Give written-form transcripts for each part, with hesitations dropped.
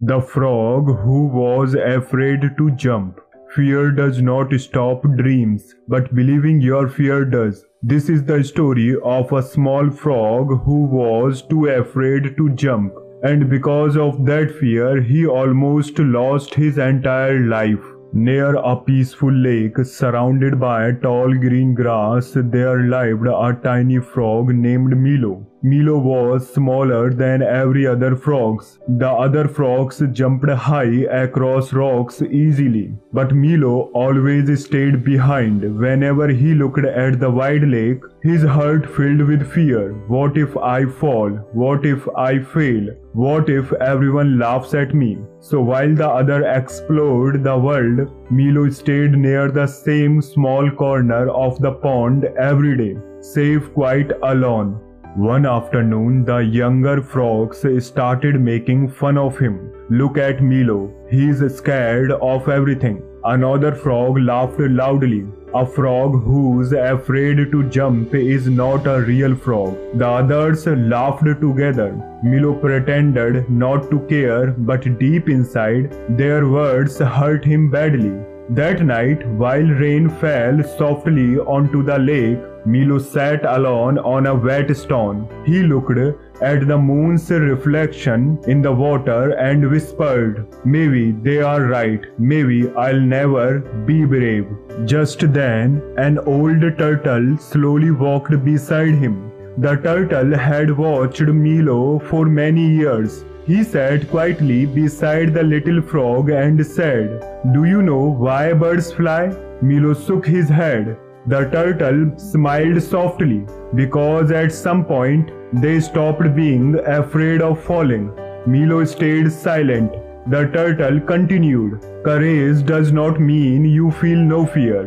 The frog who was afraid to jump. Fear does not stop dreams, but believing your fear does. This is the story of a small frog who was too afraid to jump, and because of that fear, he almost lost his entire life. Near a peaceful lake surrounded by tall green grass, there lived a tiny frog named Milo. Milo was smaller than every other frogs. The other frogs jumped high across rocks easily, but Milo always stayed behind. Whenever he looked at the wide lake, his heart filled with fear. What if I fall? What if I fail? What if everyone laughs at me? So while the other explored the world, Milo stayed near the same small corner of the pond every day, safe, quite alone. One afternoon, the younger frogs started making fun of him. Look at Milo, he's scared of everything. Another frog laughed loudly. A frog who's afraid to jump is not a real frog. The others laughed together. Milo pretended not to care, but deep inside, their words hurt him badly. That night, while rain fell softly onto the lake, Milo sat alone on a wet stone. He looked at the moon's reflection in the water and whispered, "Maybe they are right. Maybe I'll never be brave." Just then, an old turtle slowly walked beside him. The turtle had watched Milo for many years. He sat quietly beside the little frog and said, "Do you know why birds fly?" Milo shook his head. The turtle smiled softly, because at some point they stopped being afraid of falling. Milo stayed silent. The turtle continued, "Courage does not mean you feel no fear.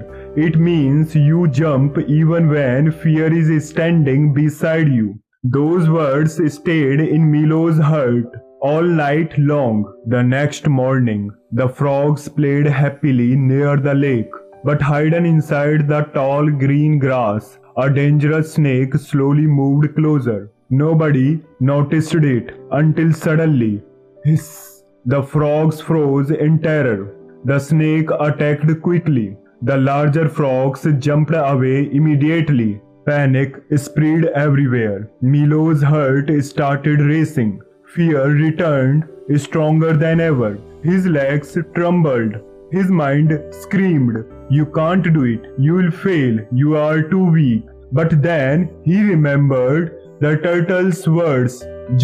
It means you jump even when fear is standing beside you." Those words stayed in Milo's heart all night long. The next morning, the frogs played happily near the lake. But hidden inside the tall green grass, a dangerous snake slowly moved closer. Nobody noticed it until suddenly, hiss! The frogs froze in terror. The snake attacked quickly. The larger frogs jumped away immediately. Panic spread everywhere. Milo's heart started racing. Fear returned stronger than ever. His legs trembled. His mind screamed, "You can't do it. You will fail. You are too weak." But then he remembered the turtle's words,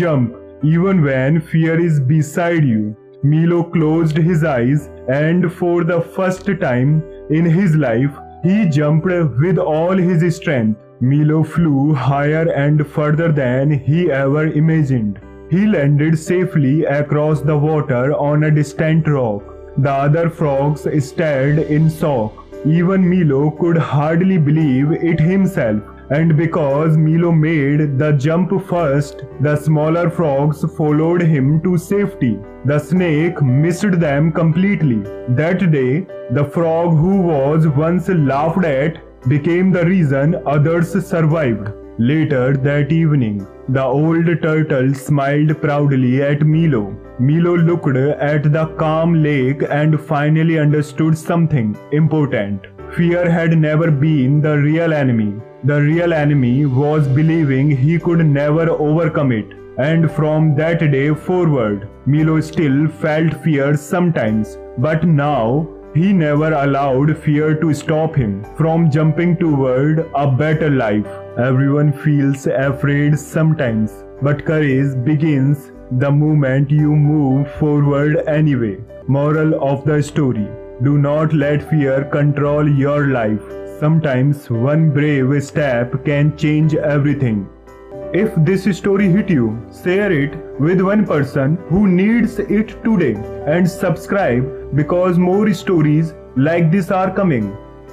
"Jump, even when fear is beside you." Milo closed his eyes, and for the first time in his life, he jumped with all his strength. Milo flew higher and further than he ever imagined. He landed safely across the water on a distant rock. The other frogs stared in shock. Even Milo could hardly believe it himself. And because Milo made the jump first, the smaller frogs followed him to safety. The snake missed them completely. That day, the frog who was once laughed at became the reason others survived. Later that evening, the old turtle smiled proudly at Milo. Milo looked at the calm lake and finally understood something important. Fear had never been the real enemy. The real enemy was believing he could never overcome it. And from that day forward, Milo still felt fear sometimes, but now he never allowed fear to stop him from jumping toward a better life. Everyone feels afraid sometimes, but courage begins the moment you move forward anyway. Moral of the story: do not let fear control your life. Sometimes one brave step can change everything. If this story hit you, share it with one person who needs it today, and subscribe because more stories like this are coming.